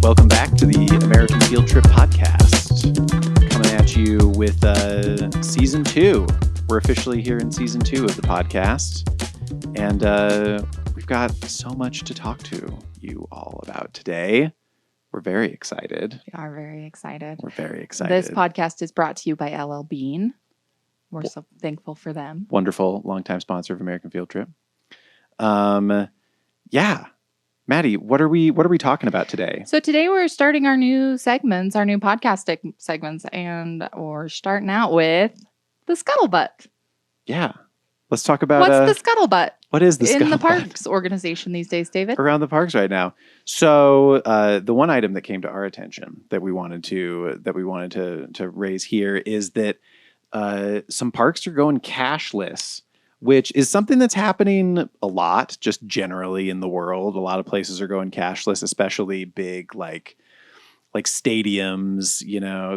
Welcome back to the American Field Trip Podcast. Coming at you with Season 2. We're officially here in Season 2 of the podcast. And we've got so much to talk to you all about today. We're very excited. We are very excited. We're very excited. This podcast is brought to you by LL Bean. We're so thankful for them. Wonderful, longtime sponsor of American Field Trip. Yeah. Maddie, what are we talking about today? So today we're starting our new segments, our new podcasting segments, and we're starting out with the Scuttlebutt. Yeah. Let's talk about... What's the Scuttlebutt? What is the Scuttlebutt? In the parks organization these days, David? Around the parks right now. So the one item that came to our attention that we wanted to raise here is that some parks are going cashless, which is something that's happening a lot just generally in the world. A lot of places are going cashless, especially big like stadiums,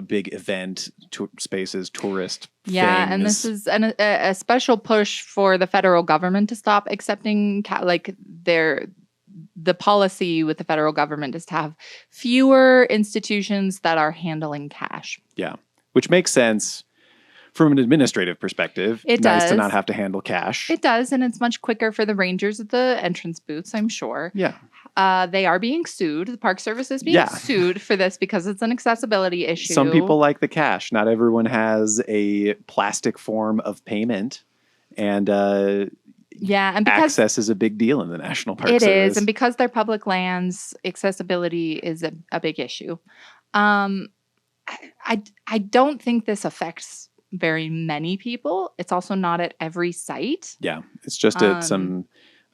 big event spaces, tourist Yeah, things. and this is a special push for the federal government to stop accepting the policy with the federal government is to have fewer institutions that are handling cash. Yeah, which makes sense. From an administrative perspective, it nice does. to not have to handle cash. It does, and it's much quicker for the rangers at the entrance booths, I'm sure. Yeah. They are being sued. The Park Service is being sued for this because it's an accessibility issue. Some people like the cash. Not everyone has a plastic form of payment. And and because access is a big deal in the National Park Service. It is, and because they're public lands, accessibility is a big issue. I don't think this affects very many people. It's also not at every site. Yeah, it's just at some.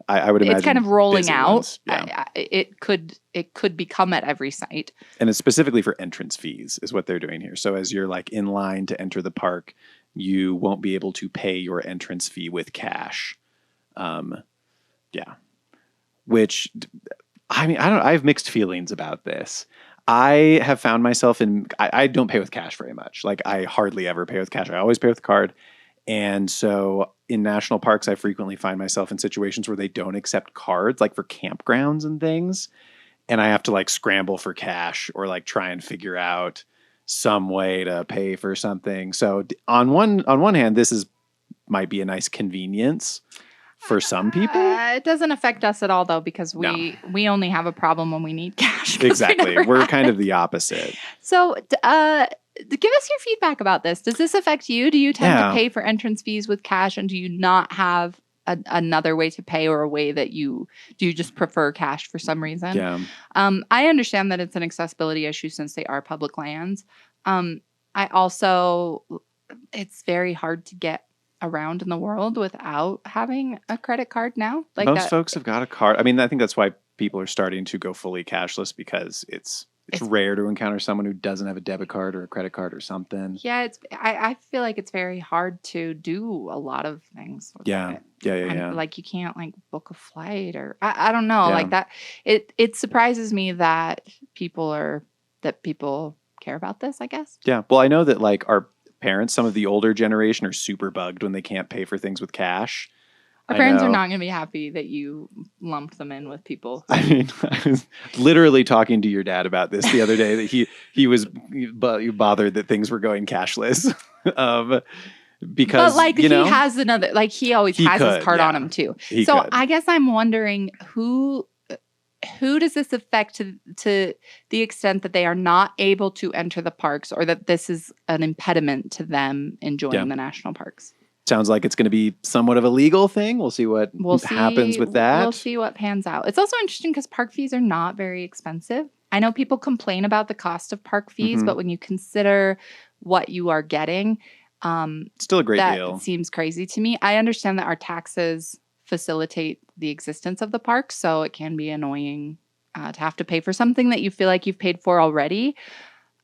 I would imagine it's kind of rolling out. Yeah. It could become at every site. And it's specifically for entrance fees is what they're doing here. So as you're like in line to enter the park, you won't be able to pay your entrance fee with cash. Which I mean, I have mixed feelings about this. I have found myself I don't pay with cash very much. Like I hardly ever pay with cash. I always pay with card. And so in national parks, I frequently find myself in situations where they don't accept cards, like for campgrounds and things. And I have to like scramble for cash or like try and figure out some way to pay for something. So on one hand, this might be a nice convenience for some people. It doesn't affect us at all, though, because we only have a problem when we need cash. Exactly. We're kind of the opposite. So give us your feedback about this. Does this affect you? Do you tend to pay for entrance fees with cash, and do you not have another way to pay, or a way that you just prefer cash for some reason? Yeah. I understand that it's an accessibility issue since they are public lands. It's very hard to get around in the world without having a credit card now. Most folks have got a card. I mean, I think that's why people are starting to go fully cashless, because it's rare to encounter someone who doesn't have a debit card or a credit card or something. Yeah, I feel like it's very hard to do a lot of things with it. Yeah. Like you can't like book a flight, or I don't know, like that. It surprises me that people care about this, I guess. Yeah. Well, I know that like our parents, some of the older generation, are super bugged when they can't pay for things with cash. Our parents are not going to be happy that you lumped them in with people. I mean, I was literally talking to your dad about this the other day, that he was bothered that things were going cashless. Because, but like he has another, like he always has his card on him too. I guess I'm wondering who does this affect to the extent that they are not able to enter the parks, or that this is an impediment to them enjoying the national parks? Sounds like it's going to be somewhat of a legal thing. We'll see what happens with that. We'll see what pans out. It's also interesting because park fees are not very expensive. I know people complain about the cost of park fees, but when you consider what you are getting, still a great deal. That seems crazy to me. I understand that our taxes facilitate the existence of the park, so it can be annoying to have to pay for something that you feel like you've paid for already.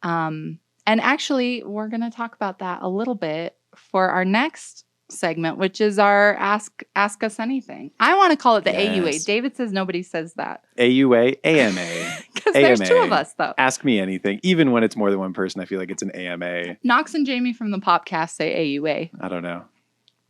And actually, we're going to talk about that a little bit for our next segment, which is our Ask Us Anything. I want to call it the AUA. David says nobody says that. AUA, AMA. Because there's two of us, though. Ask me anything. Even when it's more than one person, I feel like it's an AMA. Knox and Jamie from the podcast say AUA. I don't know.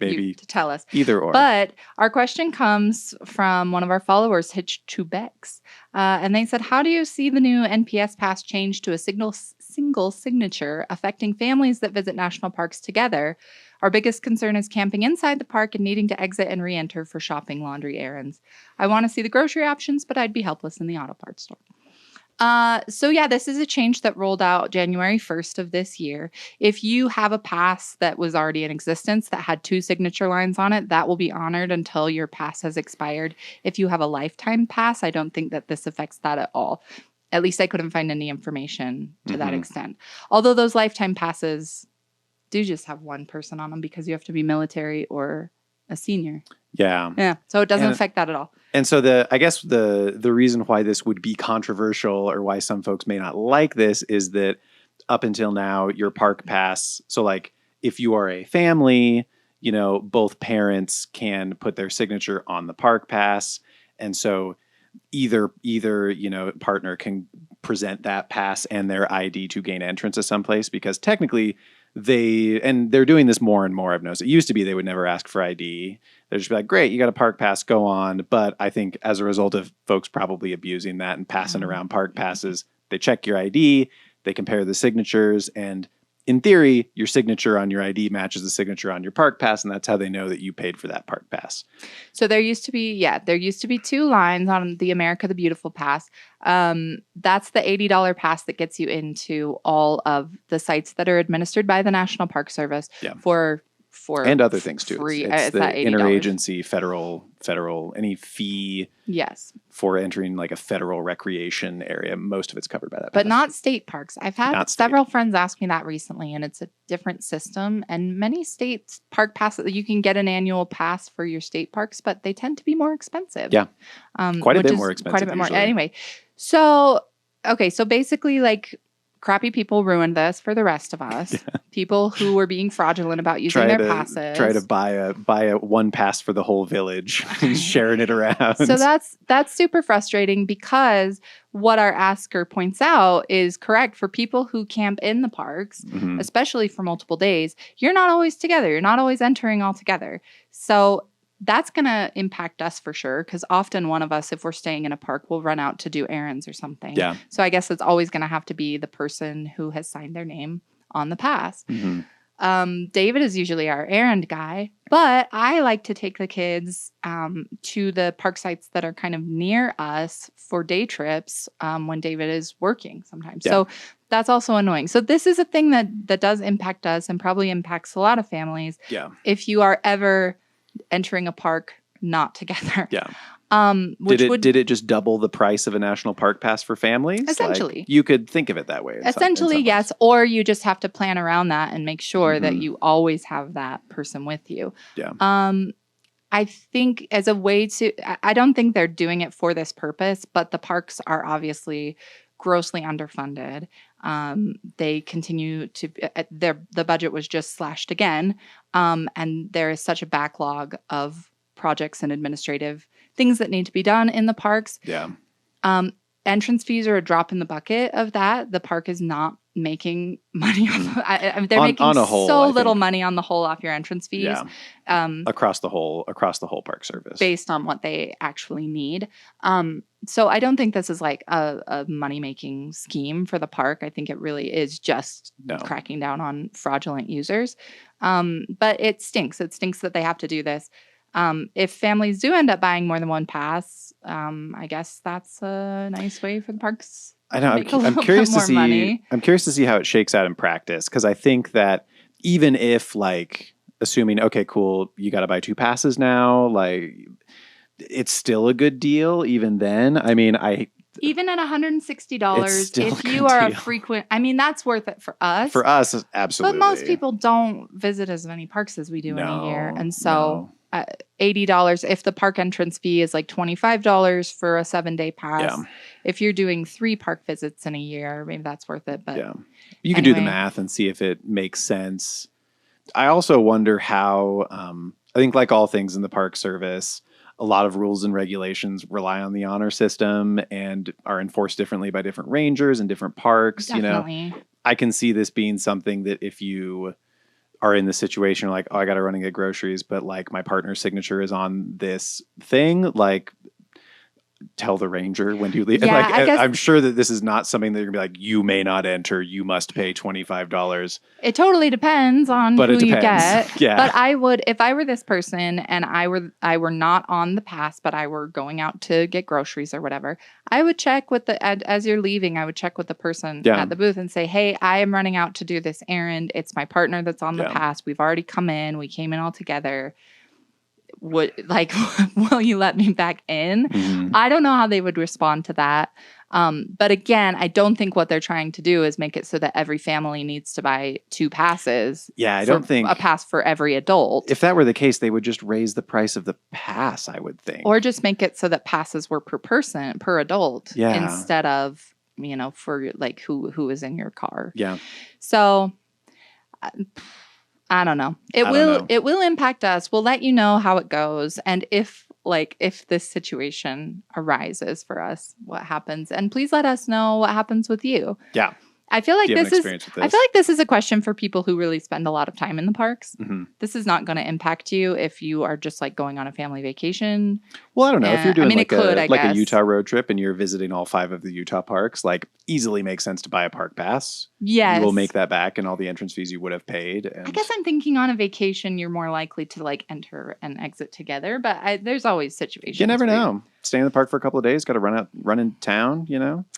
maybe to tell us. either or. But our question comes from one of our followers, Hitch to Bex. And they said, how do you see the new NPS pass change to a single signature affecting families that visit national parks together? Our biggest concern is camping inside the park and needing to exit and re-enter for shopping, laundry, errands. I want to see the grocery options, but I'd be helpless in the auto parts store. So yeah, this is a change that rolled out January 1st of this year. If you have a pass that was already in existence that had 2 signature lines on it, that will be honored until your pass has expired. If you have a lifetime pass, I don't think that this affects that at all. At least I couldn't find any information to that extent. Although those lifetime passes do just have one person on them because you have to be military or a senior. Yeah. So it doesn't affect that at all. And so I guess the reason why this would be controversial or why some folks may not like this is that up until now, your park pass, so like if you are a family, both parents can put their signature on the park pass. And so either partner can present that pass and their ID to gain entrance to someplace, because technically they're doing this more and more. I've noticed it used to be they would never ask for ID. They'd just be like, great, you got a park pass, go on. But I think as a result of folks probably abusing that and passing around park passes, they check your ID, they compare the signatures, and in theory, your signature on your ID matches the signature on your park pass, and that's how they know that you paid for that park pass. So there used to be 2 lines on the America the Beautiful pass. That's the $80 pass that gets you into all of the sites that are administered by the National Park Service for and other things too. Free. It's the interagency federal any fee for entering like a federal recreation area. Most of it's covered by that. But not state parks. I've had several friends ask me that recently, and it's a different system. And many states park passes, you can get an annual pass for your state parks, but they tend to be more expensive. Yeah, quite a bit more expensive. Quite a bit more. Anyway, so basically, like, crappy people ruined this for the rest of us. Yeah. People who were being fraudulent about using their passes. Try to buy a one pass for the whole village and sharing it around. So that's super frustrating, because what our asker points out is correct for people who camp in the parks, especially for multiple days. You're not always together. You're not always entering all together. So that's going to impact us for sure, because often one of us, if we're staying in a park, will run out to do errands or something. Yeah. So I guess it's always going to have to be the person who has signed their name on the pass. David is usually our errand guy, but I like to take the kids to the park sites that are kind of near us for day trips when David is working sometimes. Yeah. So that's also annoying. So this is a thing that does impact us and probably impacts a lot of families. Yeah. If you are ever entering a park not together. Yeah. Did it just double the price of a national park pass for families? Essentially. Like, you could think of it that way. Essentially, yes. Or you just have to plan around that and make sure that you always have that person with you. Yeah. I think as a way to, I don't think they're doing it for this purpose, but the parks are obviously grossly underfunded. They continue to, the budget was just slashed again. And there is such a backlog of projects and administrative things that need to be done in the parks. Yeah. Entrance fees are a drop in the bucket of that. The park is not making money off. They're making on a whole, so little money on the whole off your entrance fees. Yeah. Across the whole park service, based on what they actually need. So I don't think this is like a money making scheme for the park. I think it really is just cracking down on fraudulent users. But it stinks. It stinks that they have to do this. If families do end up buying more than one pass, I guess that's a nice way for the parks. I know. I'm curious to see. Money. I'm curious to see how it shakes out in practice, because I think that even if, like, assuming, okay, cool, you got to buy 2 passes now, like, it's still a good deal. Even then, I mean, even at $160, if you are a frequent, I mean, that's worth it for us. For us, absolutely. But most people don't visit as many parks as we do in a year, and so. $80 if the park entrance fee is like $25 for a 7-day pass. Yeah. If you're doing 3 park visits in a year, maybe that's worth it. But you can do the math and see if it makes sense. I also wonder how, I think like all things in the park service, a lot of rules and regulations rely on the honor system and are enforced differently by different rangers and different parks. Definitely. You know, I can see this being something that if you are in the situation like, oh, I got to run and get groceries, but like my partner's signature is on this thing, like tell the ranger when you leave. Yeah, Like, I guess I'm sure that this is not something that you're gonna be like, you may not enter, you must pay $25. it totally depends on But who it you depends. get. Yeah. But I would, if I were this person and I were not on the pass, but I were going out to get groceries or whatever, I would check with as you're leaving, I would check with the person Yeah. at the booth and say, hey, I am running out to do this errand. It's my partner that's on the Yeah. pass. We've already come in. We came in all together. Would like, will you let me back in? Mhm. I don't know how they would respond to that. But again, I don't think what they're trying to do is make it so that every family needs to buy 2 passes. Yeah, I don't think a pass for every adult. if that were the case, they would just raise the price of the pass, I would think. Or just make it so that passes were per person, per adult, Yeah. instead of, for like who is in your car. Yeah. So I don't know. I don't know. It will impact us. We'll let you know how it goes. And if this situation arises for us, what happens. And please let us know what happens with you. Yeah. I feel like Do you have an this is experience with I this? feel like this is a question for people who really spend a lot of time in the parks. Mhm. This is not going to impact you if you are just like going on a family vacation. Well, I don't know. If you're doing it could, I like a guess. Utah road trip and you're visiting all 5 of the Utah parks, like easily makes sense to buy a park pass. Yes. You will make that back and all the entrance fees you would have paid. And I guess I'm thinking on a vacation, you're more likely to like enter and exit together, but there's always situations. you never where know. Stay in the park for a couple of days, got to run in town,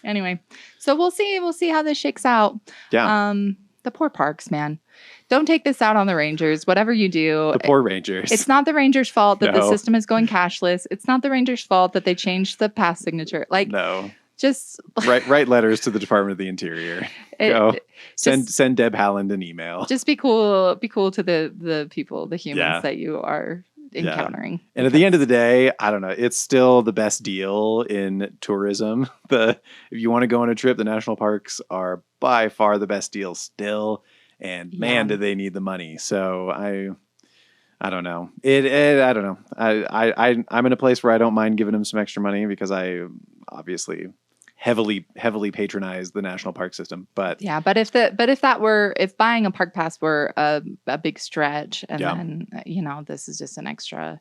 Anyway, so we'll see how this shakes out. Yeah. The poor parks, man. Don't take this out on the rangers. Whatever you do, The poor rangers. it's not the rangers' fault that the No. system is going cashless. It's not the rangers' fault that they changed the pass signature. Like, No. just Write letters to the Department of the Interior. Go. Send Deb Haaland an email. Just be cool. Be cool to the people, the humans Yeah. that you are encountering. And at the end of the day, I don't know. It's still the best deal in tourism. If you want to go on a trip, the national parks are by far the best deal still. And man, do they need the money. So I don't know. I don't know. I'm in a place where I don't mind giving them some extra money because I obviously heavily patronize the national park system. But yeah, but if buying a park pass were a big stretch, and then this is just an extra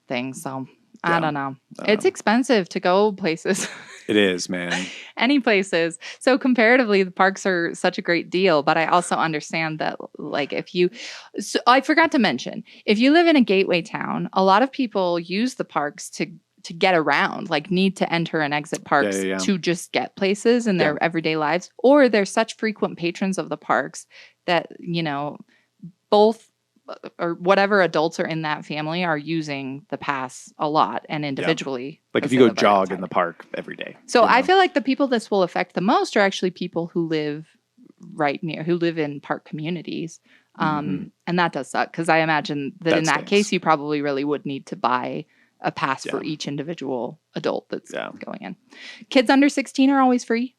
thing. So I don't know. It's expensive to go places. It is, man. Any places. So comparatively, the parks are such a great deal. But I also understand that, like, I forgot to mention, if you live in a gateway town, a lot of people use the parks to get around, like need to enter and exit parks to just get places in their everyday lives. Or they're such frequent patrons of the parks that, both or whatever adults are in that family are using the pass a lot and individually. Like if you go jog in the park every day. So I feel like the people this will affect the most are actually people who live who live in park communities. And that does suck because I imagine that in that case, you probably really would need to buy a pass for each individual adult that's going in. Kids under 16 are always free.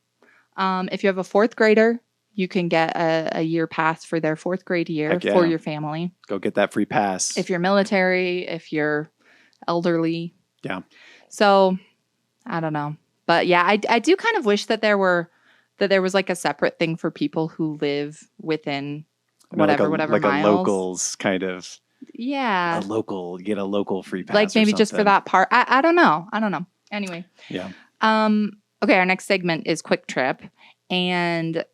If you have a 4th grader, you can get a year pass for their 4th grade year for your family. Go get that free pass. If you're military, if you're elderly. Yeah. So I don't know. But yeah, I do kind of wish that there was like a separate thing for people who live within whatever like miles. A locals kind of. Yeah. Get a local free pass. Like maybe just for that part. I don't know. Anyway. Yeah. Okay, our next segment is Quick Trip. And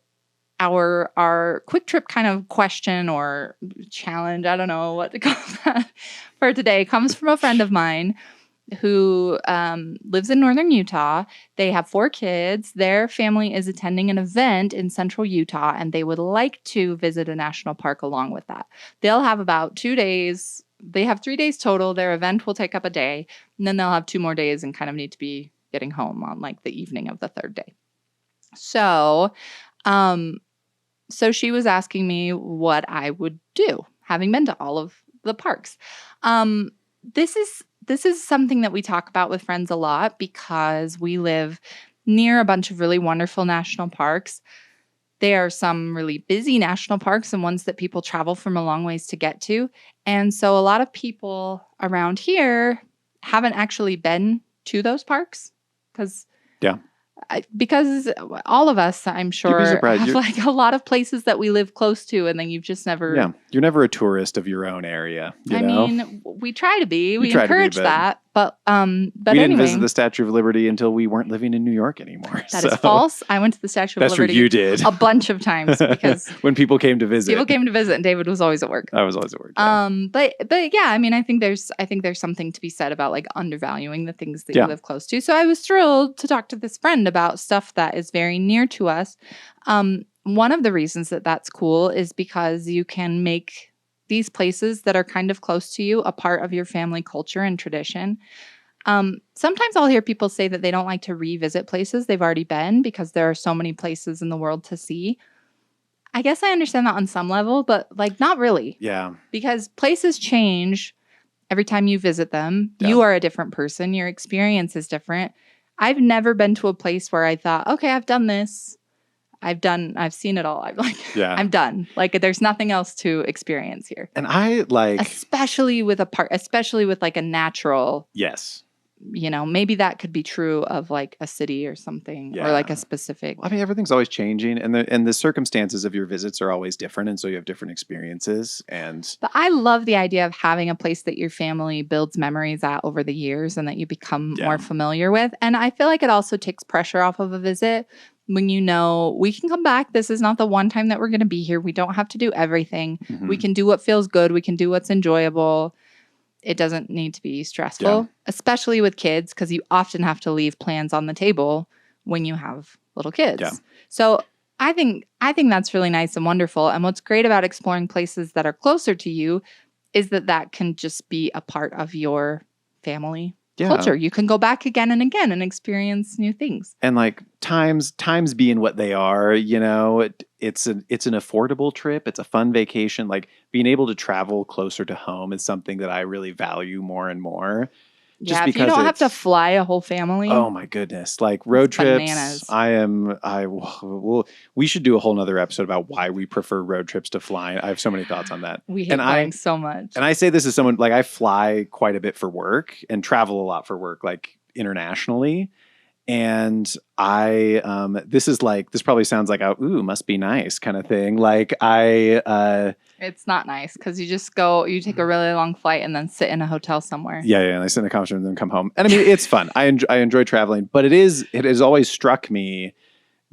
our Quick Trip kind of question or challenge, I don't know what to call that, for today comes from a friend of mine who lives in northern Utah. They have 4 kids. Their family is attending an event in central Utah, and they would like to visit a national park along with that. They'll have about 2 days. They have 3 days total. Their event will take up a day, and then they'll have 2 more days and kind of need to be getting home on like the evening of the 3rd day. So she was asking me what I would do, having been to all of the parks. This is something that we talk about with friends a lot because we live near a bunch of really wonderful national parks. There are some really busy national parks and ones that people travel from a long ways to get to. And so a lot of people around here haven't actually been to those parks because Because all of us, I'm You'd be sure, surprised. have like a lot of places that we live close to, and then you've just never. Yeah, you're never a tourist of your own area. You I know, mean, we try to be. We try to be, encourage but that, but we didn't anyway, visit the Statue of Liberty until we weren't living in New York anymore. that is false. I went to the Statue of That's true. Liberty You did a bunch of times because when people came to visit. people came to visit, and David was always at work. I was always at work. Yeah. But yeah, I mean, I think there's something to be said about like undervaluing the things that Yeah. you live close to. So I was thrilled to talk to this friend about stuff that is very near to us. One of the reasons that that's cool is because you can make these places that are kind of close to you a part of your family culture and tradition. Sometimes I'll hear people say that they don't like to revisit places they've already been because there are so many places in the world to see. I guess I understand that on some level, but like not really. Yeah. Because places change every time you visit them. Yeah. You are a different person. Your experience is different. I've never been to a place where I thought, okay, I've done this. I've seen it all. I'm done. Like there's nothing else to experience here. And I like, especially with like a natural, yes. Maybe that could be true of like a city or something or like a specific. I mean, everything's always changing, and the circumstances of your visits are always different, and so you have different experiences. But I love the idea of having a place that your family builds memories at over the years and that you become more familiar with. And I feel like it also takes pressure off of a visit when we can come back. This is not the one time that we're going to be here. We don't have to do everything. Mm-hmm. We can do what feels good. We can do what's enjoyable. It doesn't need to be stressful, especially with kids, because you often have to leave plans on the table when you have little kids. Yeah. So I think that's really nice and wonderful. And what's great about exploring places that are closer to you is that can just be a part of your family culture. You can go back again and again and experience new things. And like times being what they are, it's an affordable trip. It's a fun vacation. Like being able to travel closer to home is something that I really value more and more. Just because if you don't have to fly a whole family. Oh my goodness. Like road trips. Bananas. We should do a whole nother episode about why we prefer road trips to flying. I have so many thoughts on that. We hate flying so much. And I say this as someone, like I fly quite a bit for work and travel a lot for work, like internationally. And this probably sounds like must be nice kind of thing. Like it's not nice because you just you take a really long flight and then sit in a hotel somewhere. Yeah. And I sit in the conference room and then come home. And I mean, it's fun. I enjoy traveling, but it has always struck me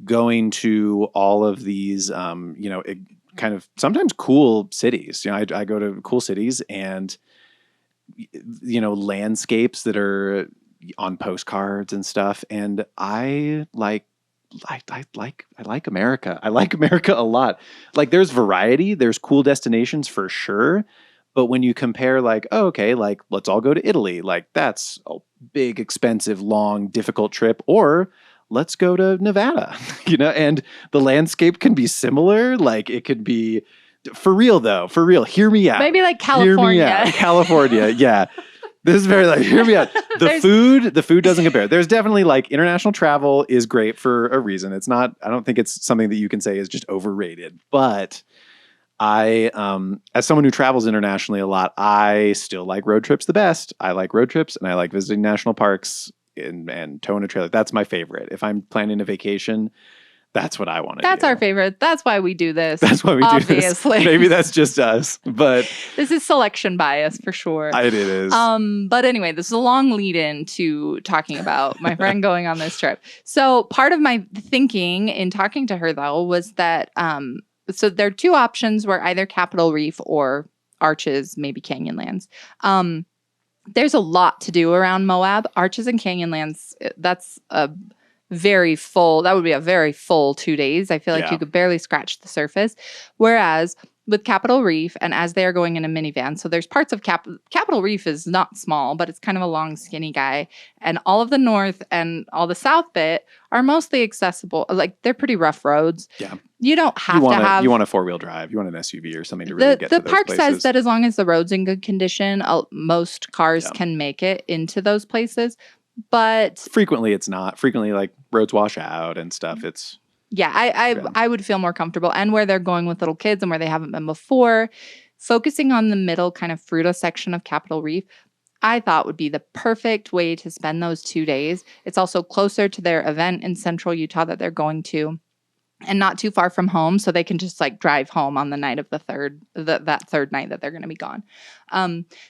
going to all of these, kind of sometimes cool cities. I go to cool cities and, landscapes that are on postcards and stuff. And I like America. I like America a lot. Like there's variety, there's cool destinations for sure. But when you compare like, let's all go to Italy. Like that's a big, expensive, long, difficult trip. Or let's go to Nevada, and the landscape can be similar. Like it could be for real though. For real. Hear me out. Maybe like California. Hear me out. California. Yeah. This is very like, hear me out. The food doesn't compare. There's definitely like international travel is great for a reason. It's not, I don't think it's something that you can say is just overrated, but I, as someone who travels internationally a lot, I still like road trips the best. I like road trips and I like visiting national parks and towing a trailer. That's my favorite. If I'm planning a vacation, that's what I want to do. That's our favorite. That's why we do this. That's why we do this. Obviously. Maybe that's just us, but this is selection bias for sure. It is. But anyway, this is a long lead in to talking about my friend going on this trip. So part of my thinking in talking to her though was that so there are two options where either Capitol Reef or Arches, maybe Canyonlands. There's a lot to do around Moab. Arches and Canyonlands, that's a very full, that would be a very full 2 days. I feel like you could barely scratch the surface. Whereas with Capitol Reef, and as they are going in a minivan, so there's parts of Capitol Reef is not small, but it's kind of a long, skinny guy. And all of the north and all the south bit are mostly accessible. Like they're pretty rough roads. Yeah. You don't have to have. You want a 4-wheel drive. You want an SUV or something to really get to those places. The park says that as long as the road's in good condition, most cars can make it into those places. But frequently it's not. Frequently, like roads wash out and stuff. It's I would feel more comfortable. And where they're going with little kids and where they haven't been before, focusing on the middle kind of Fruta section of Capitol Reef, I thought would be the perfect way to spend those 2 days. It's also closer to their event in central Utah that they're going to, and not too far from home, so they can just like drive home on the night of that third night that they're going to be gone.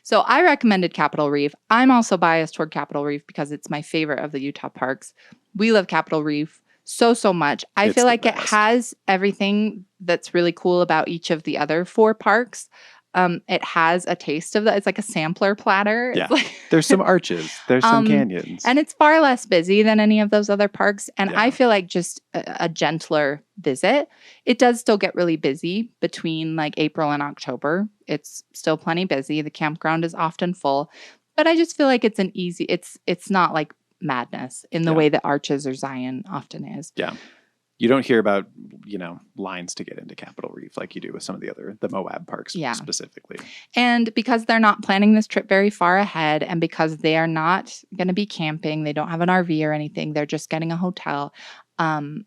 So I recommended Capitol Reef. I'm also biased toward Capitol Reef because it's my favorite of the Utah parks. We love Capitol Reef so much. I feel like it has everything that's really cool about each of the other 4 parks. It has a taste of that. It's like a sampler platter. Yeah. Like There's some arches. There's some canyons. And it's far less busy than any of those other parks. And Yeah. I feel like just a gentler visit. It does still get really busy between like April and October. It's still plenty busy. The campground is often full. But I just feel like it's an easy, it's not like madness in the way that Arches or Zion often is. Yeah. You don't hear about, lines to get into Capitol Reef like you do with some of the Moab parks specifically. And because they're not planning this trip very far ahead, and because they are not going to be camping, they don't have an RV or anything, they're just getting a hotel. And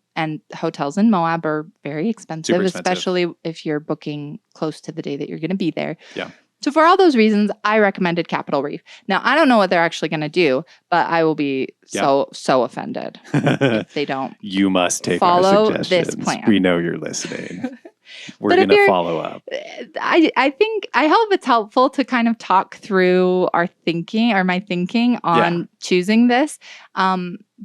hotels in Moab are very expensive, especially if you're booking close to the day that you're going to be there. Yeah. So for all those reasons, I recommended Capitol Reef. Now, I don't know what they're actually going to do, but I will be so offended if they don't. You must take follow our suggestions. This plan. We know you're listening. We're going to follow up. I hope it's helpful to kind of talk through my thinking on choosing this,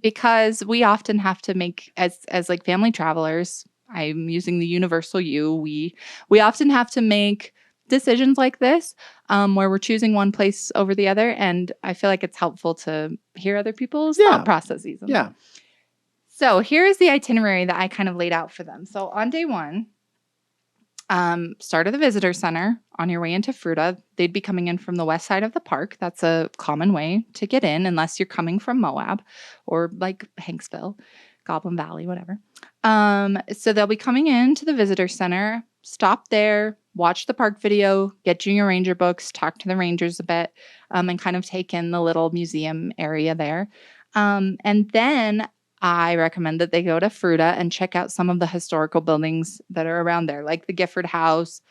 because we often have to make, as like family travelers, I'm using the universal you, we often have to make decisions like this, where we're choosing one place over the other. And I feel like it's helpful to hear other people's thought processes. Yeah. So here's the itinerary that I kind of laid out for them. So on day 1, start at the visitor center on your way into Fruta. They'd be coming in from the west side of the park. That's a common way to get in, unless you're coming from Moab or like Hanksville, Goblin Valley, whatever. So they'll be coming into the visitor center, stop there, watch the park video, get junior ranger books, talk to the rangers a bit, and kind of take in the little museum area there. And then I recommend that they go to Fruta and check out some of the historical buildings that are around there, like the Gifford House.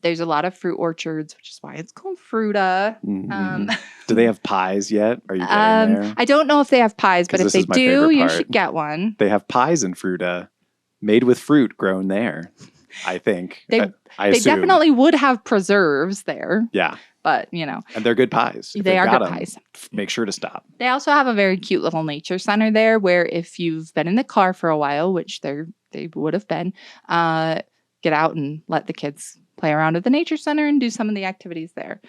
There's a lot of fruit orchards, which is why it's called Fruta. Do they have pies yet? Are you getting there? I don't know if they have pies, but if they do, you should get one. They have pies in Fruta made with fruit grown there, I think. I they assume. definitely would have preserves there. Yeah. But, And they're good pies. They are good pies. Make sure to stop. They also have a very cute little nature center there where if you've been in the car for a while, which they would have been, get out and let the kids play around at the nature center and do some of the activities there.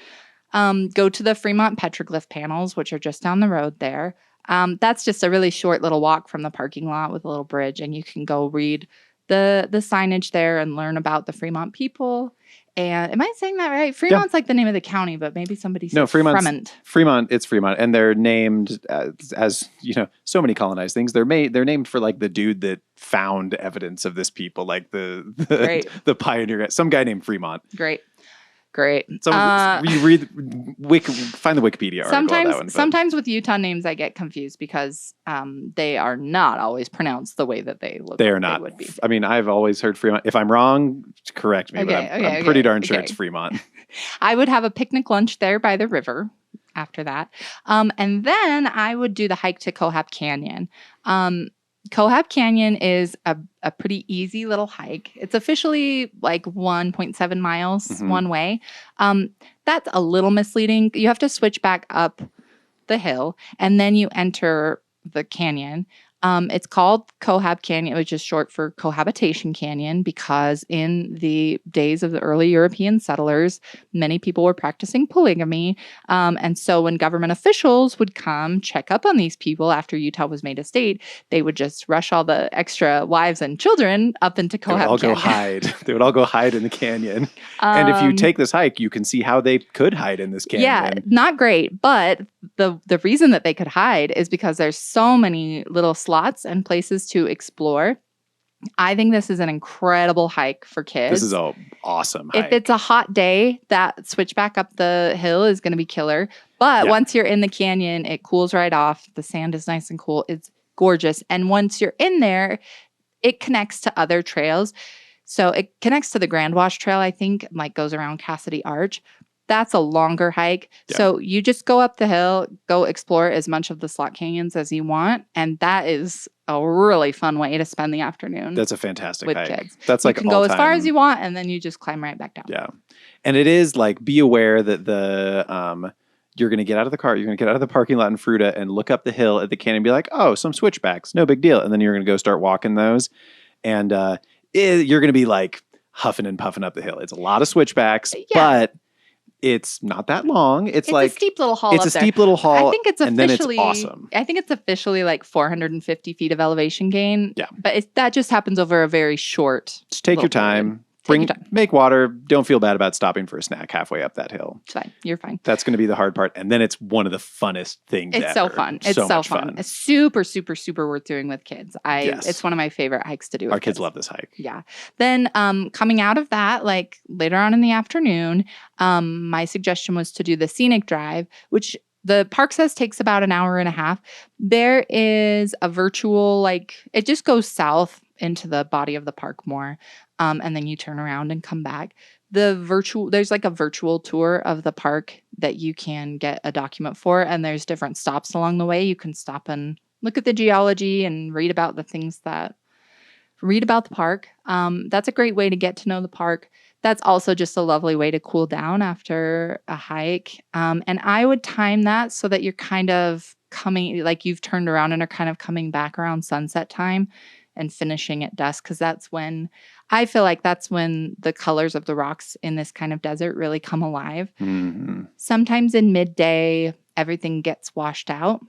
Go to the Fremont petroglyph panels, which are just down the road there. That's just a really short little walk from the parking lot with a little bridge, and you can go read the signage there and learn about the Fremont people. And am I saying that right? Fremont's like the name of the county, but maybe somebody said Fremont. It's Fremont, and they're named as so many colonized things. They're named for like the dude that found evidence of this people, like the pioneer, some guy named Fremont. Great. So you find the Wikipedia article. Sometimes with Utah names, I get confused because they are not always pronounced the way that they look. They are not. They would be. I mean, I've always heard Fremont. If I'm wrong, correct me. I'm pretty darn sure it's Fremont. I would have a picnic lunch there by the river after that, and then I would do the hike to Cohab Canyon. Cohab Canyon is a pretty easy little hike. It's officially like 1.7 miles one way. That's a little misleading. You have to switch back up the hill and then you enter the canyon. It's called Cohab Canyon, which is short for Cohabitation Canyon, because in the days of the early European settlers, many people were practicing polygamy. And so when government officials would come check up on these people after Utah was made a state, they would just rush all the extra wives and children up into Cohab Canyon. They would all go hide in the canyon. And if you take this hike, you can see how they could hide in this canyon. Yeah, not great. But the reason that they could hide is because there's so many little slots and places to explore. I think this is an incredible hike for kids. This is an awesome hike. If it's a hot day, that switch back up the hill is going to be killer. But once you're in the canyon, it cools right off. The sand is nice and cool. It's gorgeous. And once you're in there, it connects to other trails. So it connects to the Grand Wash Trail, I think, like goes around Cassidy Arch. That's a longer hike. Yeah. So you just go up the hill, go explore as much of the slot canyons as you want. And that is a really fun way to spend the afternoon. That's a fantastic with hike. kids. That's you like can go as far as you want, and then you just climb right back down. Yeah. And it is like, be aware that you're going to get out of the car, you're going to get out of the parking lot in Fruta and look up the hill at the canyon and be like, oh, some switchbacks, no big deal. And then you're going to go start walking those. And you're going to be like huffing and puffing up the hill. It's a lot of switchbacks, but it's not that long. It's like a steep little haul. It's a steep little haul. I think it's officially, and then it's awesome. I think it's officially like 450 feet of elevation gain. Yeah. But that just happens over a very short. Just take your time. Make water. Don't feel bad about stopping for a snack halfway up that hill. It's fine. You're fine. That's going to be the hard part. And then it's one of the funnest things It's ever. so fun. It's so fun. It's super, super, super worth doing with kids. It's one of my favorite hikes to do with Our kids love this hike. Yeah. Then coming out of that, like later on in the afternoon, my suggestion was to do the scenic drive, which the park says takes about an hour and a half. There is a virtual, it just goes south into the body of the park more. And then you turn around and come back. There's like a virtual tour of the park that you can get a document for. And there's different stops along the way. You can stop and look at the geology and read about the park. That's a great way to get to know the park. That's also just a lovely way to cool down after a hike. And I would time that so that you're kind of coming, like you've turned around and are kind of coming back around sunset time and finishing at dusk, because I feel like that's when the colors of the rocks in this kind of desert really come alive. Mm-hmm. Sometimes in midday, everything gets washed out.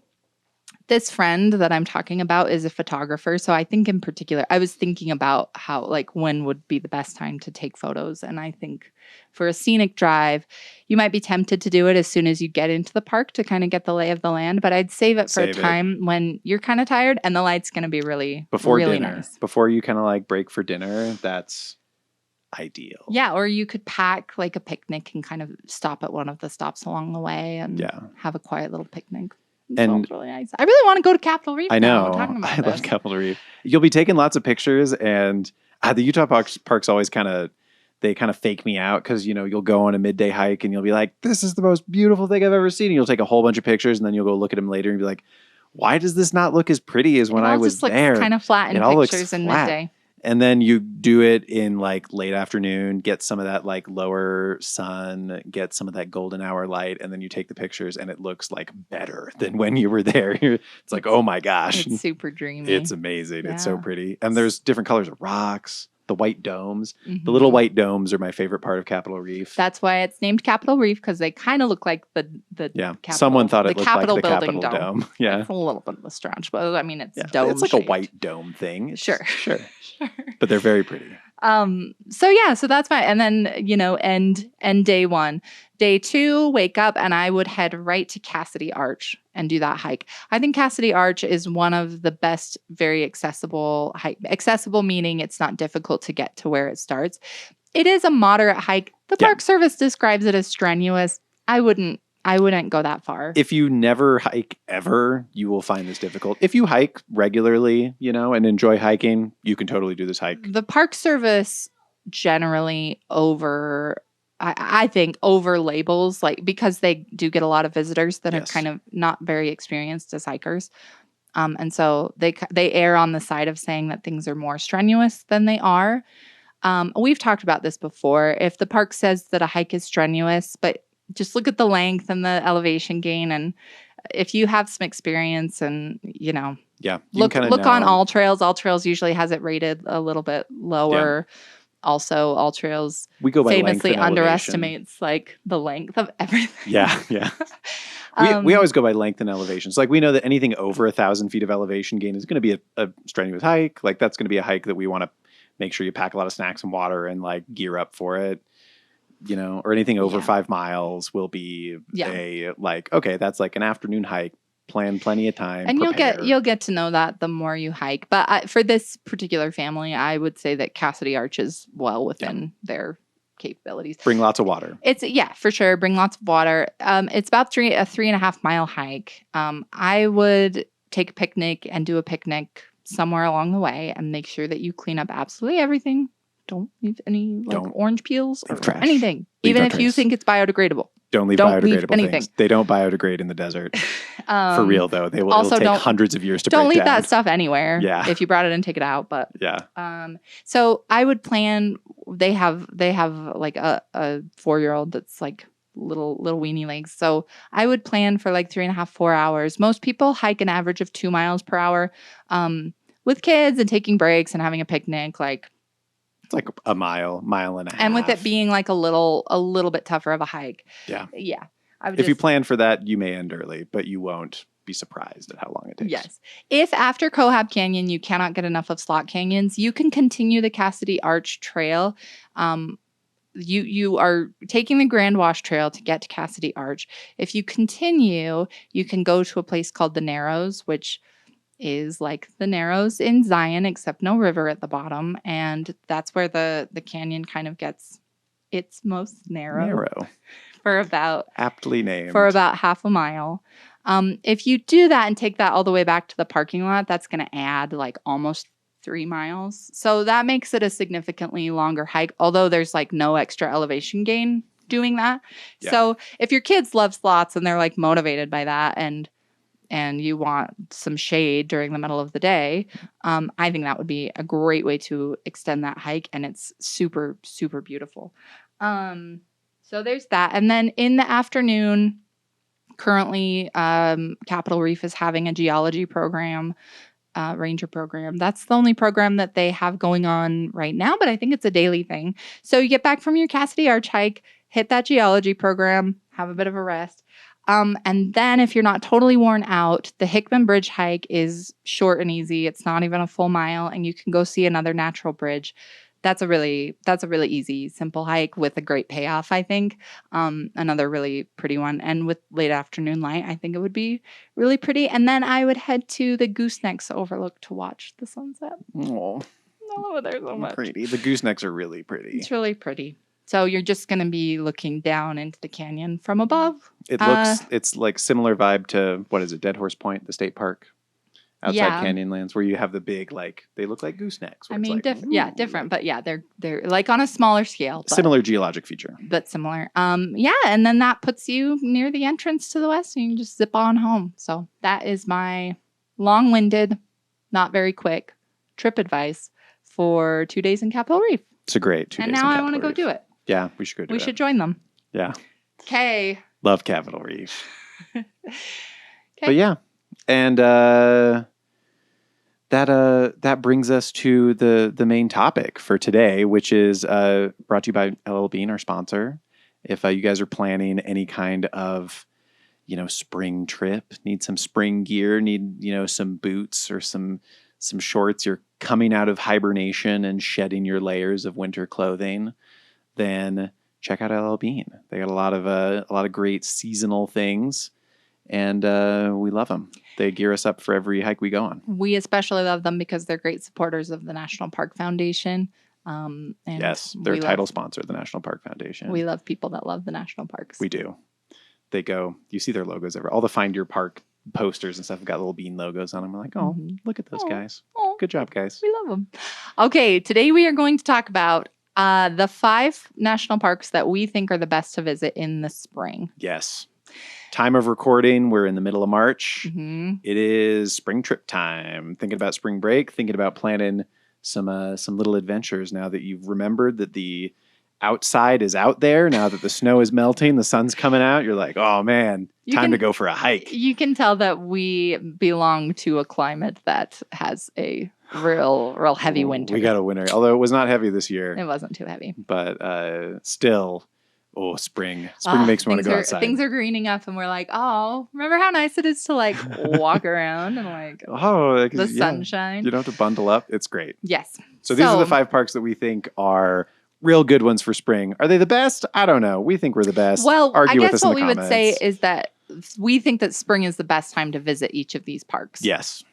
This friend that I'm talking about is a photographer. So I think in particular, I was thinking about how, when would be the best time to take photos. And I think for a scenic drive, you might be tempted to do it as soon as you get into the park to kind of get the lay of the land. But I'd save it for a time when you're kind of tired and the light's going to be really dinner. Nice. Before you kind of break for dinner, that's ideal. Yeah, or you could pack like a picnic and kind of stop at one of the stops along the way and have a quiet little picnic. And really nice. I really want to go to Capitol Reef. I know. Now, talking about I love Capitol Reef. You'll be taking lots of pictures, and the Utah parks always kind of fake me out because you'll go on a midday hike and you'll be like, "This is the most beautiful thing I've ever seen." And you'll take a whole bunch of pictures, and then you'll go look at them later and be like, "Why does this not look as pretty as when I was there?" Kind of flat in pictures in midday. And then you do it in late afternoon, get some of that lower sun, get some of that golden hour light, and then you take the pictures and it looks better than when you were there. It's like, oh my gosh. It's super dreamy. It's amazing. Yeah. It's so pretty. And there's different colors of rocks, the white domes. Mm-hmm. The little white domes are my favorite part of Capitol Reef. That's why it's named Capitol Reef, because they kind of look like the Capitol. Someone thought it looked like the building Capitol Dome. Yeah. It's a little bit of a stretch, but I mean, it's dome. It's like a white dome thing. Sure. But they're very pretty. So that's fine. And then, end day one. Day two, wake up, and I would head right to Cassidy Arch and do that hike. I think Cassidy Arch is one of the best, very accessible hike. Accessible meaning it's not difficult to get to where it starts. It is a moderate hike. The Park Service describes it as strenuous. I wouldn't go that far. If you never hike ever, you will find this difficult. If you hike regularly, and enjoy hiking, you can totally do this hike. The Park Service generally I think over labels, because they do get a lot of visitors that are kind of not very experienced as hikers. And so they err on the side of saying that things are more strenuous than they are. We've talked about this before. If the park says that a hike is strenuous, but just look at the length and the elevation gain. And if you have some experience and, look on All Trails. All Trails usually has it rated a little bit lower. Yeah. Also, All Trails famously underestimates the length of everything. Yeah. We always go by length and elevations. We know that anything over 1,000 feet of elevation gain is going to be a strenuous hike. That's going to be a hike that we want to make sure you pack a lot of snacks and water and gear up for it. Or anything over 5 miles will be okay, that's an afternoon hike. Plan plenty of time. And you'll get to know that the more you hike. But for this particular family, I would say that Cassidy Arch is well within their capabilities. Bring lots of water. For sure. Bring lots of water. It's about a 3.5 mile hike. I would take a picnic and do a picnic somewhere along the way and make sure that you clean up absolutely everything Don't leave any Don't orange peels or leave trash. anything. Leave Even no if you trace. think it's biodegradable. Don't leave Don't leave biodegradable anything. things. They don't biodegrade in the desert. For real, though. Also, it'll take hundreds of years to break don't leave down. that stuff anywhere. Yeah. If you brought it in, take it out. But yeah. so I would plan. They have like a 4-year-old that's like little weenie legs. So I would plan for like 3.5, 4 hours. Most people hike an average of 2 miles per hour. With kids and taking breaks and having a picnic, like it's like a mile and a half. And with it being like a little bit tougher of a hike. Yeah. Yeah. If you plan for that, you may end early, but you won't be surprised at how long it takes. Yes. If after Cohab Canyon you cannot get enough of slot canyons, you can continue the Cassidy Arch Trail. You are taking the Grand Wash Trail to get to Cassidy Arch. If you continue, you can go to a place called the Narrows, which is like the Narrows in Zion, except no river at the bottom. And that's where the canyon kind of gets its most narrow. Aptly named. For about half a mile. If you do that and take that all the way back to the parking lot, that's going to add like almost 3 miles. So that makes it a significantly longer hike, although there's like no extra elevation gain doing that. Yeah. So if your kids love slots and they're like motivated by that and you want some shade during the middle of the day, I think that would be a great way to extend that hike. And it's super, super beautiful. So there's that. And then in the afternoon, currently, Capitol Reef is having a geology program, ranger program. That's the only program that they have going on right now, but I think it's a daily thing. So you get back from your Cassidy Arch hike, hit that geology program, have a bit of a rest. And then if you're not totally worn out, the Hickman Bridge hike is short and easy. It's not even a full mile, and you can go see another natural bridge. That's a really easy, simple hike with a great payoff, I think. Another really pretty one. And with late afternoon light, I think it would be really pretty. And then I would head to the Goosenecks Overlook to watch the sunset. Oh, I love it there so much. Pretty. The goosenecks are really pretty. It's really pretty. So you're just going to be looking down into the canyon from above. It's like similar vibe to, what is it, Dead Horse Point, the state park? Outside Canyonlands, where you have the big, like, they look like goosenecks. I mean, different, but yeah, they're like on a smaller scale. Similar geologic feature. But similar. Yeah, and then that puts you near the entrance to the west, and you can just zip on home. So that is my long-winded, not very quick trip advice for 2 days in Capitol Reef. It's a great 2 days in Capitol Reef. And now I want to go do it. Yeah, we should go do it. We should join them. Yeah. Okay. Love Capitol Reef. Okay. But yeah. And that brings us to the main topic for today, which is brought to you by LL Bean, our sponsor. If you guys are planning any kind of, spring trip, need some spring gear, need, some boots or some shorts, you're coming out of hibernation and shedding your layers of winter clothing, then check out LL Bean. They got a lot of great seasonal things. And we love them. They gear us up for every hike we go on. We especially love them because they're great supporters of the National Park Foundation. And yes, they're a title sponsor of the National Park Foundation. We love people that love the national parks. We do. They go, you see their logos everywhere. All the Find Your Park posters and stuff have got little bean logos on them. We're like, look at those guys. Good job, guys. We love them. Okay, today we are going to talk about the 5 national parks that we think are the best to visit in the spring. Yes. Time of recording, we're in the middle of March. Mm-hmm. It is spring trip time. Thinking about spring break, thinking about planning some little adventures now that you've remembered that the outside is out there. Now that the snow is melting, the sun's coming out. You're like, oh man, time to go for a hike. You can tell that we belong to a climate that has a real heavy winter. We got a winter, although it was not heavy this year. It wasn't too heavy. But still... Oh, spring. Spring makes me want to go outside. Things are greening up and we're like, oh, remember how nice it is to like walk around and like the sunshine. You don't have to bundle up. It's great. Yes. So these are the 5 parks that we think are real good ones for spring. Are they the best? I don't know. We think we're the best. Well, Argue I with guess us what in the we comments. would say is that we think that spring is the best time to visit each of these parks. Yes.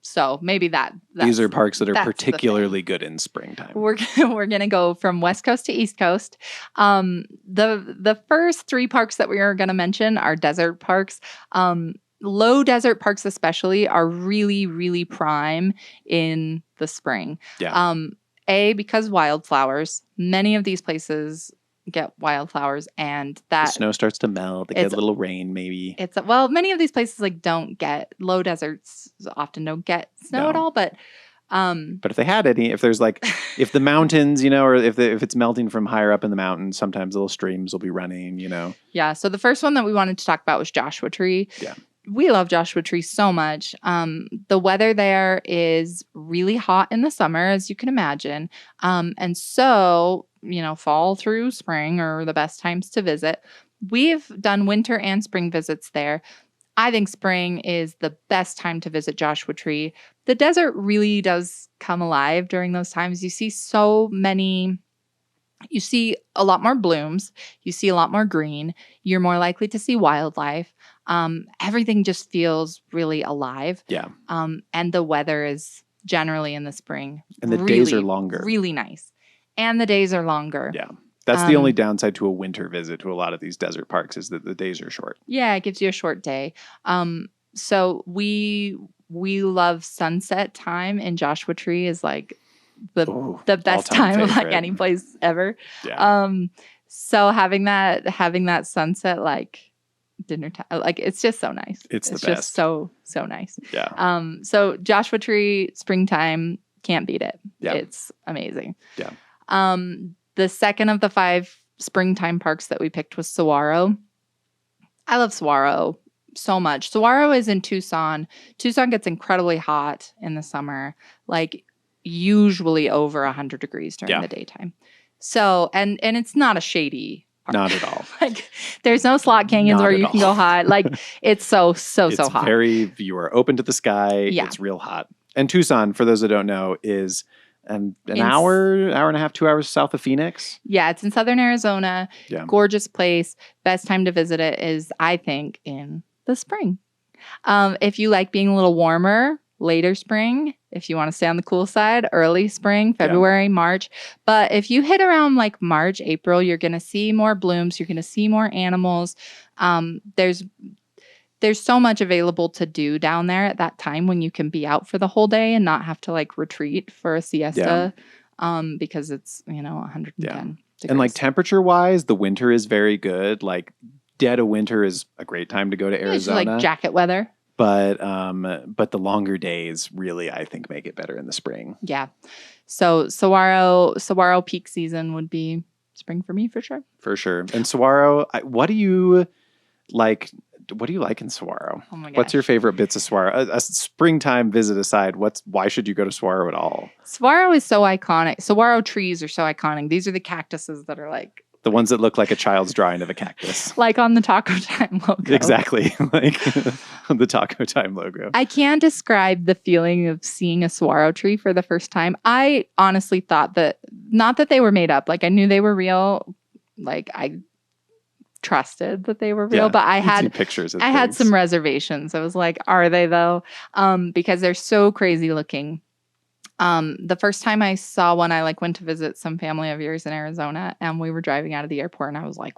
So maybe these are parks that are particularly good in springtime. We're gonna go from West Coast to East Coast. The first 3 parks that we are gonna mention are desert parks. Low desert parks especially are really, really prime in the spring. Yeah. Because wildflowers. Many of these places get wildflowers, and The that snow starts to melt. They get it's a little rain, maybe. it's well, many of these places like don't get low deserts often don't get snow at No. all, but But if they had any, if there's like, if the mountains, or if it's melting from higher up in the mountains, sometimes little streams will be running, yeah. So the first one that we wanted to talk about was Joshua Tree. Yeah. We love Joshua Tree so much. The weather there is really hot in the summer, as you can imagine. And so, fall through spring are the best times to visit. We've done winter and spring visits there. I think spring is the best time to visit Joshua Tree. The desert really does come alive during those times. You see a lot more blooms. You see a lot more green. You're more likely to see wildlife. Everything just feels really alive. Yeah. And the weather is generally in the spring. And the days are longer. Really nice. And the days are longer. Yeah. That's the only downside to a winter visit to a lot of these desert parks is that the days are short. Yeah, it gives you a short day. So we love sunset time in Joshua Tree is like the best time of like any place ever. Yeah. So having that sunset like dinner time, like it's just so nice. It's the best. Just so nice. Yeah. So Joshua Tree springtime, can't beat it. Yeah. It's amazing. Yeah. The second of the 5 springtime parks that we picked was Saguaro. I love Saguaro so much. Saguaro is in Tucson. Tucson gets incredibly hot in the summer, like usually over 100 degrees during the daytime. So, and it's not a shady park. Not at all. Like there's no slot canyons where you can go hot. Like it's so hot. You are open to the sky. Yeah. It's real hot. And Tucson, for those that don't know, is an hour and a half, 2 hours south of Phoenix. Yeah, it's in southern Arizona. Yeah. Gorgeous place. Best time to visit it is, I think, in the spring. If you like being a little warmer, later spring. If you want to stay on the cool side, early spring, February, March. But if you hit around like March, April, you're going to see more blooms. You're going to see more animals. There's so much available to do down there at that time when you can be out for the whole day and not have to like retreat for a siesta because it's, 110 degrees. And like temperature wise, the winter is very good. Like dead of winter is a great time to go to Arizona. It's like jacket weather. But the longer days really, I think, make it better in the spring. Yeah. So Saguaro peak season would be spring for me for sure. For sure. And Saguaro, what do you like? What do you like in Saguaro? Oh my gosh. What's your favorite bits of Saguaro? A springtime visit aside, why should you go to Saguaro at all? Saguaro is so iconic. Saguaro trees are so iconic. These are the cactuses that are like the ones that look like a child's drawing of a cactus. Like on the Taco Time logo. Exactly. Like the Taco Time logo. I can't describe the feeling of seeing a saguaro tree for the first time. I honestly thought not that they were made up. Like I knew they were real. Like I trusted that they were real, but I had pictures. I had some reservations. I was like, are they though? Because they're so crazy looking. The first time I saw one, I went to visit some family of yours in Arizona, and we were driving out of the airport, and I was like,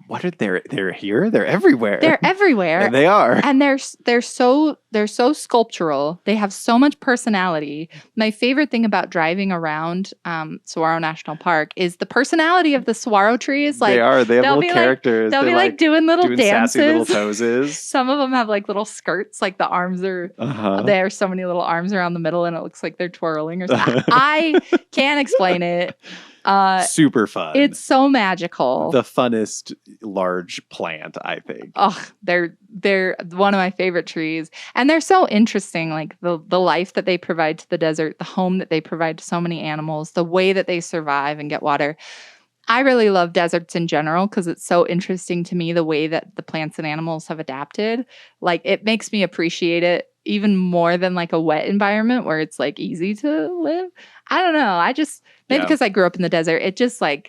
what are they're here? They're everywhere. They're everywhere. And they are. And they're so sculptural. They have so much personality. My favorite thing about driving around Saguaro National Park is the personality of the saguaro trees. Like they are. They have little characters. They'll be doing little dances. Sassy little poses. Some of them have little skirts. Like the arms are. There are so many little arms around the middle, and it looks like they're twirling or something. I can't explain it. Super fun. It's so magical. The funnest large plant, I think. Oh, they're one of my favorite trees. And they're so interesting, like the life that they provide to the desert, the home that they provide to so many animals, the way that they survive and get water. I really love deserts in general because it's so interesting to me the way that the plants and animals have adapted. Like it makes me appreciate it even more than a wet environment where it's easy to live. I don't know. Maybe because I grew up in the desert, it just I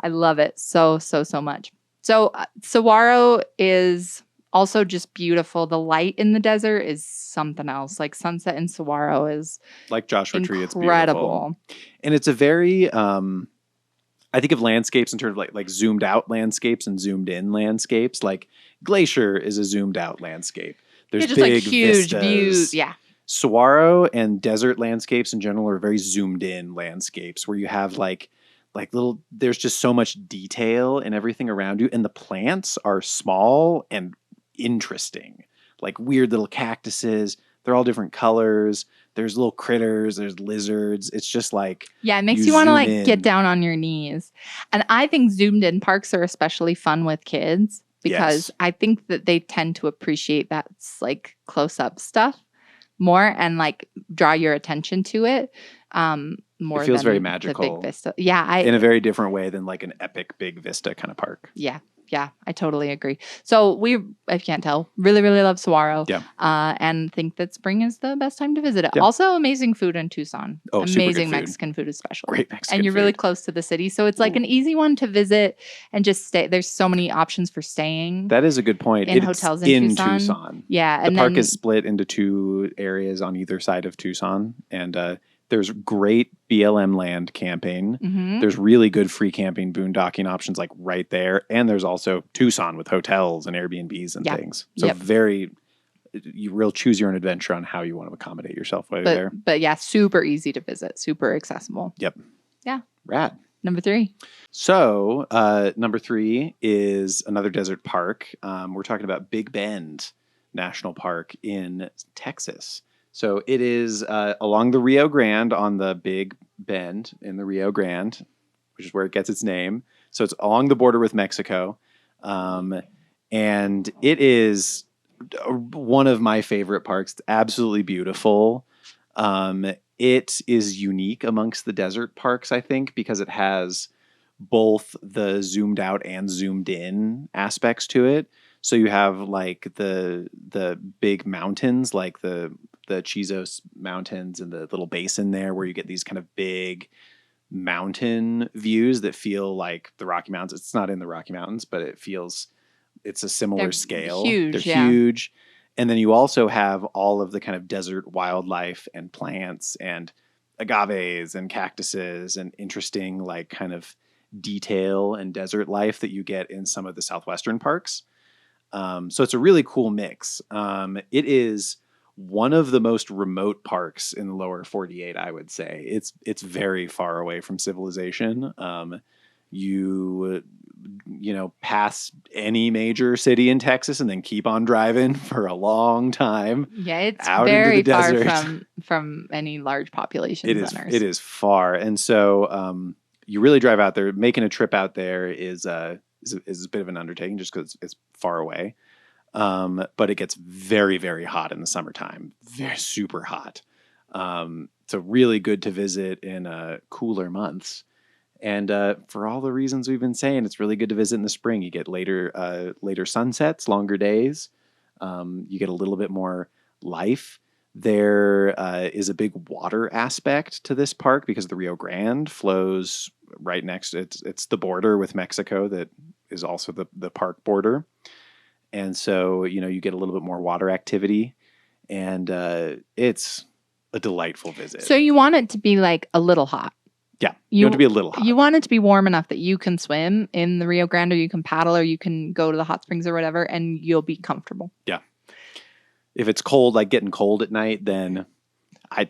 love it so much. So saguaro is also just beautiful. The light in the desert is something else. Like sunset in saguaro is like Joshua Tree. It's incredible. Beautiful. And it's a very, I think of landscapes in terms of like zoomed out landscapes and zoomed in landscapes. Like Glacier is a zoomed out landscape. There's just big huge vistas. views. Yeah. Saguaro and desert landscapes in general are very zoomed in landscapes where you have like little, there's just so much detail in everything around you. And the plants are small and interesting, like weird little cactuses. They're all different colors. There's little critters. There's lizards. It's just like, Yeah, it makes you want to like get down on your knees. And I think zoomed in parks are especially fun with kids because I think that they tend to appreciate that like close up stuff more and like draw your attention to it. More it feels than very the magical. big vista. Yeah, in a very different way than like an epic big vista kind of park. Yeah, I totally agree. So we, if you can't tell, really, really love Saguaro. Yeah. And think that spring is the best time to visit it. Yeah. Also, amazing food in Tucson. Oh, super good amazing food. Mexican food, especially. Great Mexican and you're food. really close to the city, so it's like an easy one to visit and just stay. There's so many options for staying. That is a good point. In hotels in Tucson. Yeah, and the park is split into 2 areas on either side of Tucson, and there's great BLM land camping. Mm-hmm. There's really good free camping, boondocking options like right there. And there's also Tucson with hotels and Airbnbs and things. So you real choose your own adventure on how you want to accommodate yourself while you're there. But yeah, super easy to visit, super accessible. Yep. Yeah. Rad. Number 3. So number 3 is another desert park. We're talking about Big Bend National Park in Texas. So it is along the Rio Grande on the Big Bend in the Rio Grande, which is where it gets its name. So it's along the border with Mexico. And it is one of my favorite parks. It's absolutely beautiful. It is unique amongst the desert parks, I think, because it has both the zoomed out and zoomed in aspects to it. So you have like the big mountains, like the Chizos Mountains and the little basin there where you get these kind of big mountain views that feel like the Rocky Mountains. It's not in the Rocky Mountains, but it's a similar scale. Huge, They're huge. And then you also have all of the kind of desert wildlife and plants and agaves and cactuses and interesting like kind of detail and desert life that you get in some of the southwestern parks. So it's a really cool mix. It is one of the most remote parks in the lower 48, I would say. It's very far away from civilization. You pass any major city in Texas and then keep on driving for a long time. Yeah, it's out very into the far desert. from any large population centers. It is far. And so you really drive out there. Making a trip out there is a bit of an undertaking just because it's far away. But it gets very, very hot in the summertime. Very super hot. So really good to visit in cooler months. And for all the reasons we've been saying, it's really good to visit in the spring. You get later sunsets, longer days. You get a little bit more life. There is a big water aspect to this park because the Rio Grande flows right next. It's the border with Mexico that is also the park border. And so, you get a little bit more water activity, and it's a delightful visit. So you want it to be like a little hot. Yeah, you want it to be a little hot. You want it to be warm enough that you can swim in the Rio Grande, or you can paddle, or you can go to the hot springs or whatever, and you'll be comfortable. Yeah. If it's cold, like getting cold at night, then I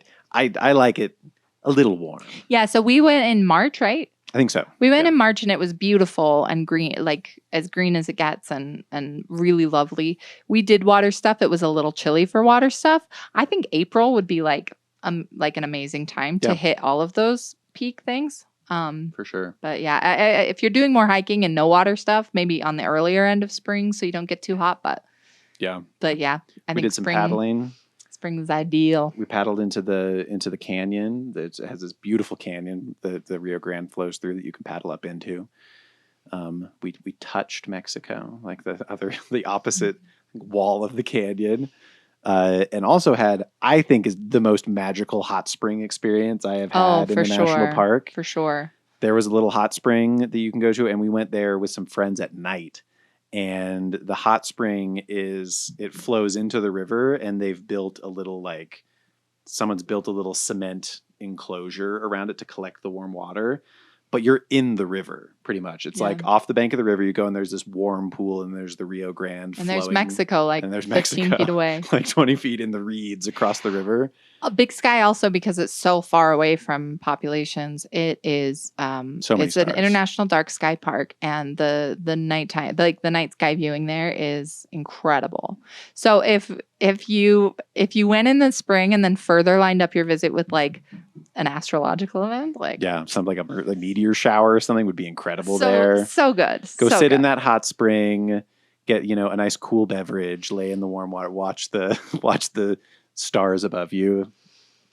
like it a little warm. Yeah, so we went in March, right? I think so. We went in March and it was beautiful and green, like as green as it gets and really lovely. We did water stuff. It was a little chilly for water stuff. I think April would be like an amazing time to hit all of those peak things. For sure. But yeah, if you're doing more hiking and no water stuff, maybe on the earlier end of spring so you don't get too hot. But yeah, I think we did some paddling. Spring is ideal. We paddled into the canyon. It has this beautiful canyon that the Rio Grande flows through that you can paddle up into. We touched Mexico, like the opposite wall of the canyon, and also had, I think, is the most magical hot spring experience I have had in the national park. For sure. There was a little hot spring that you can go to, and we went there with some friends at night. And the hot spring it flows into the river, and they've built someone's built a little cement enclosure around it to collect the warm water. but you're in the river pretty much. It's Yeah. like off the bank of the river you go, and there's this warm pool, and there's the Rio Grande And flowing, there's Mexico, like and there's 15 Mexico, feet away. like 20 feet in the reeds across the river. Big Sky also, because it's so far away from populations, it is So many it's an stars. international dark sky park, and the nighttime, like the night sky viewing there is incredible. So if you went in the spring and then further lined up your visit with like an astrological event, like Yeah, something like a meteor shower or something would be incredible so, there. So good. Go so sit good. in that hot spring, get, a nice cool beverage, lay in the warm water, watch the stars above you.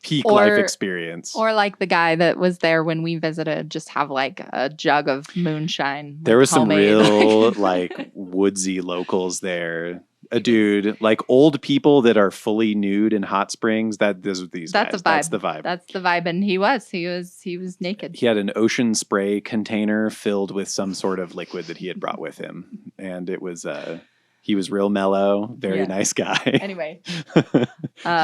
Peak life experience. Or like the guy that was there when we visited, just have like a jug of moonshine. There was some homemade. real like woodsy locals there. A dude, like old people that are fully nude in hot springs. That's the vibe. That's the vibe. That's the vibe. And he was naked. He had an ocean spray container filled with some sort of liquid that he had brought with him, and it was he was real mellow, very nice guy. Anyway,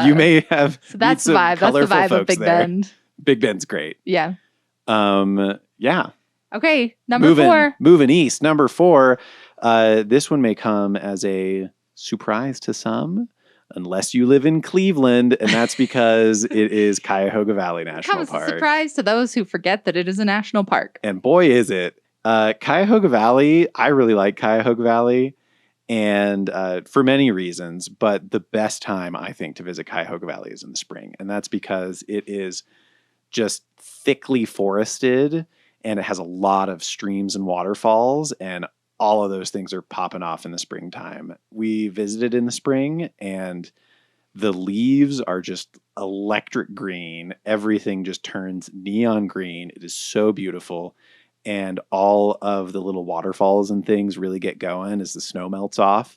you may have. So that's the vibe. That's the vibe of Big Bend. Big Bend's great. Yeah. Yeah. Okay, number 4. Moving east, number 4. This one may come as a surprise to some, unless you live in Cleveland, and that's because it is Cuyahoga Valley National Park. Comes as a surprise to those who forget that it is a national park. And boy, is it. Cuyahoga Valley, I really like Cuyahoga Valley, and for many reasons, but the best time, I think, to visit Cuyahoga Valley is in the spring, and that's because it is just thickly forested, and it has a lot of streams and waterfalls, and all of those things are popping off in the springtime. We visited in the spring, and the leaves are just electric green. Everything just turns neon green. It is so beautiful. And all of the little waterfalls and things really get going as the snow melts off.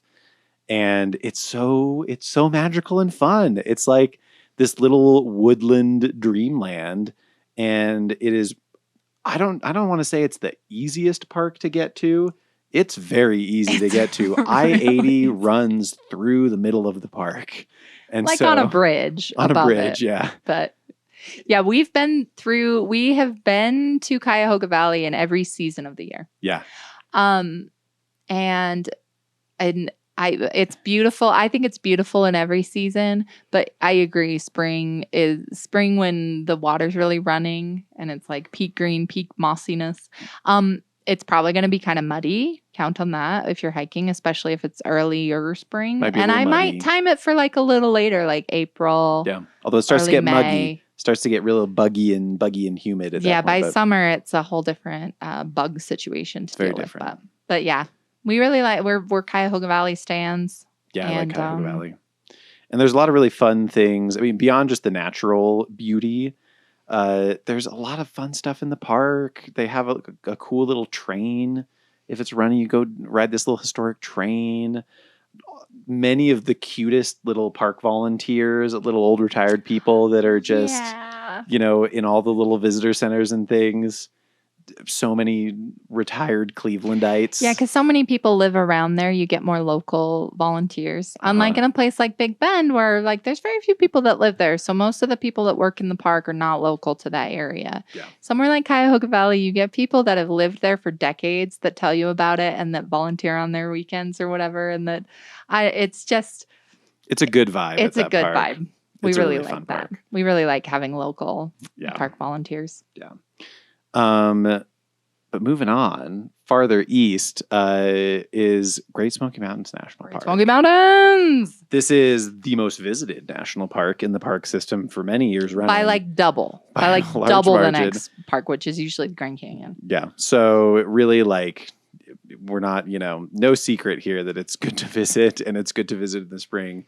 And it's so magical and fun. It's like this little woodland dreamland. And it is, I don't want to say it's the easiest park to get to. It's very easy to get to. I-80 runs through the middle of the park. And like on a bridge. Yeah. But yeah, we have been to Cuyahoga Valley in every season of the year. Yeah. It's beautiful. I think it's beautiful in every season, but I agree. Spring when the water's really running and it's like peak green, peak mossiness. It's probably going to be kind of muddy. Count on that if you're hiking, especially if it's early or spring. And I might time it for like a little later, like April. Yeah. Although it starts to get muggy. Starts to get real buggy and humid at that point. By summer it's a whole different bug situation to deal with. But yeah, we really like we're Cuyahoga Valley stands. Yeah, I like Cuyahoga Valley. And there's a lot of really fun things. I mean, beyond just the natural beauty, there's a lot of fun stuff in the park. They have a cool little train. If it's running, you go ride this little historic train. Many of the cutest little park volunteers, little old retired people that are just, in all the little visitor centers and things. So many retired Clevelandites. Yeah, because so many people live around there. You get more local volunteers. Unlike in a place like Big Bend, where like there's very few people that live there. So most of the people that work in the park are not local to that area. Yeah. Somewhere like Cuyahoga Valley, you get people that have lived there for decades that tell you about it and that volunteer on their weekends or whatever. And that it's a good vibe. It's a good vibe. We really like that. We really like having local park volunteers. Yeah. But moving on, farther east is Great Smoky Mountains National Park. Smoky Mountains! This is the most visited national park in the park system for many years running. By like double. By like double the next park, which is usually the Grand Canyon. Yeah. So really like we're not, no secret here that it's good to visit, and it's good to visit in the spring.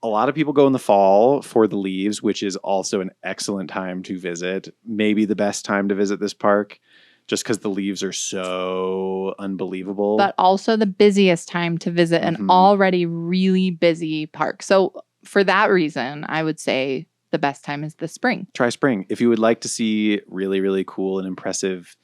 A lot of people go in the fall for the leaves, which is also an excellent time to visit. Maybe the best time to visit this park, just because the leaves are so unbelievable. But also the busiest time to visit an already really busy park. So for that reason, I would say the best time is the spring. Try spring. If you would like to see really, really cool and impressive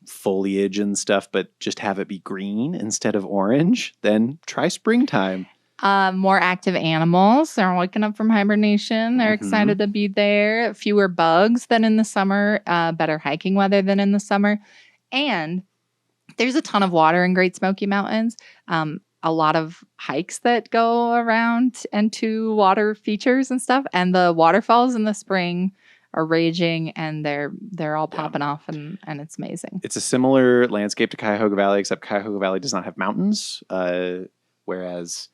foliage and stuff, but just have it be green instead of orange, then try springtime. More active animals. They're waking up from hibernation. They're excited to be there. Fewer bugs than in the summer. Better hiking weather than in the summer. And there's a ton of water in Great Smoky Mountains. A lot of hikes that go around and to water features and stuff. And the waterfalls in the spring are raging, and they're all popping off, and it's amazing. It's a similar landscape to Cuyahoga Valley, except Cuyahoga Valley does not have mountains, whereas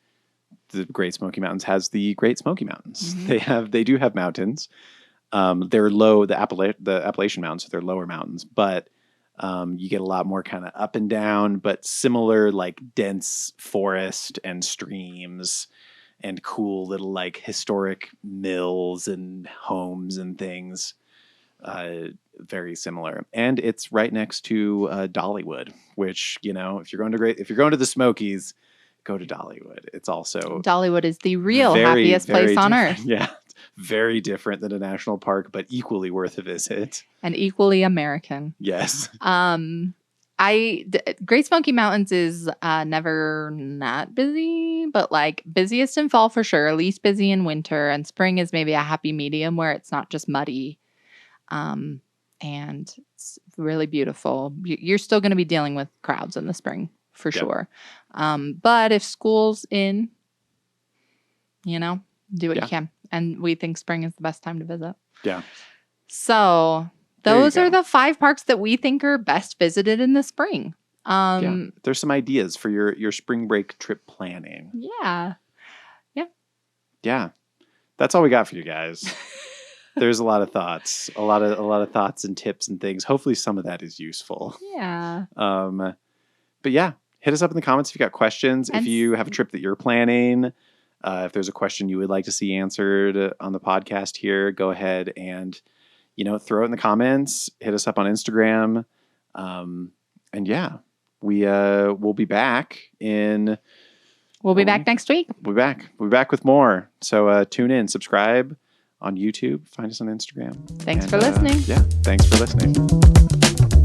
the Great Smoky Mountains has the Great Smoky Mountains. They do have mountains. They're low, the Appalachian Mountains, so they're lower mountains, but you get a lot more kind of up and down, but similar like dense forest and streams and cool little like historic mills and homes and things. Very similar. And it's right next to Dollywood, which, you know, if you're going to the Smokies, go to Dollywood. It's also Dollywood is the real happiest place on earth. Yeah. Very different than a national park, but equally worth a visit. And equally American. Yes. Great Smoky Mountains is never not busy, but like busiest in fall for sure, least busy in winter, and spring is maybe a happy medium where it's not just muddy. And it's really beautiful. You're still going to be dealing with crowds in the spring for sure. But if school's in, you know, do what you can. And we think spring is the best time to visit. Yeah. So those are the 5 parks that we think are best visited in the spring. There's some ideas for your spring break trip planning. Yeah. That's all we got for you guys. There's a lot of thoughts, a lot of thoughts and tips and things. Hopefully some of that is useful. Yeah. But yeah, hit us up in the comments if you got questions. If you have a trip that you're planning, if there's a question you would like to see answered on the podcast here, go ahead and, you know, throw it in the comments. Hit us up on Instagram. And yeah, we'll be back in... We'll be back next week. We'll be back with more. So tune in, subscribe on YouTube, find us on Instagram. Thanks for listening. Yeah, thanks for listening.